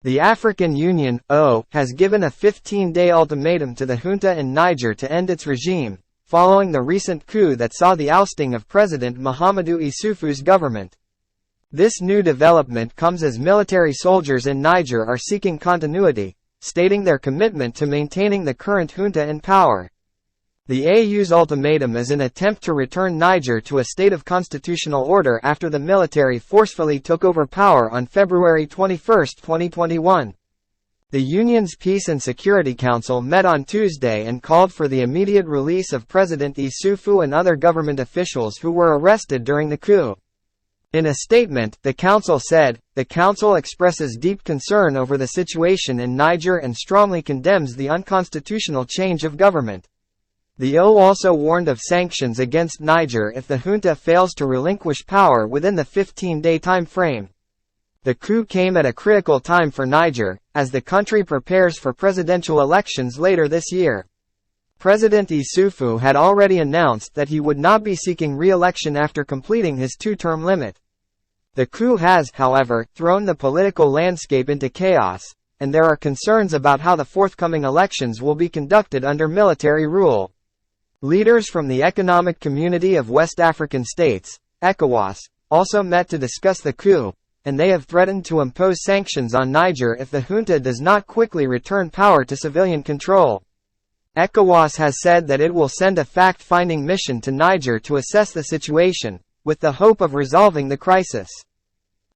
The African Union has given a 15-day ultimatum to the junta in Niger to end its regime, following the recent coup that saw the ousting of President Mahamadou Issoufou's government. This new development comes as military soldiers in Niger are seeking continuity, stating their commitment to maintaining the current junta in power. The AU's ultimatum is an attempt to return Niger to a state of constitutional order after the military forcefully took over power on February 21, 2021. The Union's Peace and Security Council met on Tuesday and called for the immediate release of President Issoufou and other government officials who were arrested during the coup. In a statement, the council said, "The council expresses deep concern over the situation in Niger and strongly condemns the unconstitutional change of government." The also warned of sanctions against Niger if the junta fails to relinquish power within the 15-day time frame. The coup came at a critical time for Niger, as the country prepares for presidential elections later this year. President Issoufou had already announced that he would not be seeking re-election after completing his two-term limit. The coup has, however, thrown the political landscape into chaos, and there are concerns about how the forthcoming elections will be conducted under military rule. Leaders from the Economic Community of West African States, ECOWAS, also met to discuss the coup, and they have threatened to impose sanctions on Niger if the junta does not quickly return power to civilian control. ECOWAS has said that it will send a fact-finding mission to Niger to assess the situation, with the hope of resolving the crisis.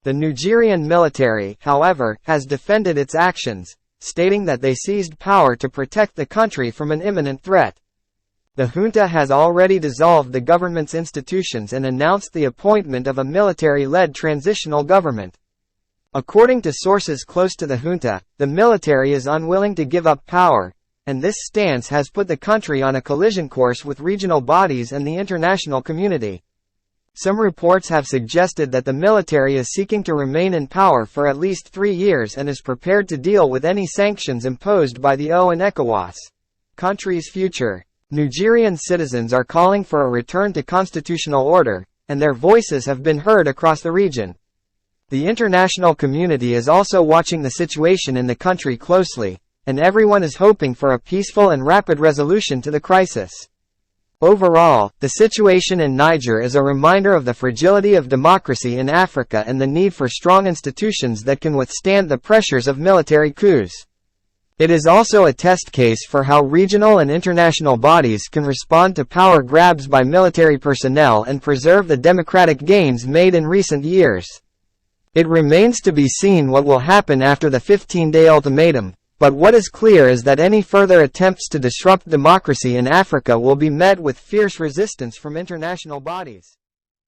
The Nigerian military, however, has defended its actions, stating that they seized power to protect the country from an imminent threat. The junta has already dissolved the government's institutions and announced the appointment of a military-led transitional government. According to sources close to the junta, the military is unwilling to give up power, and this stance has put the country on a collision course with regional bodies and the international community. Some reports have suggested that the military is seeking to remain in power for at least 3 years and is prepared to deal with any sanctions imposed by the and ECOWAS. Country's future. Nigerian citizens are calling for a return to constitutional order, and their voices have been heard across the region. The international community is also watching the situation in the country closely, and everyone is hoping for a peaceful and rapid resolution to the crisis. Overall, the situation in Niger is a reminder of the fragility of democracy in Africa and the need for strong institutions that can withstand the pressures of military coups. It is also a test case for how regional and international bodies can respond to power grabs by military personnel and preserve the democratic gains made in recent years. It remains to be seen what will happen after the 15-day ultimatum, but what is clear is that any further attempts to disrupt democracy in Africa will be met with fierce resistance from international bodies.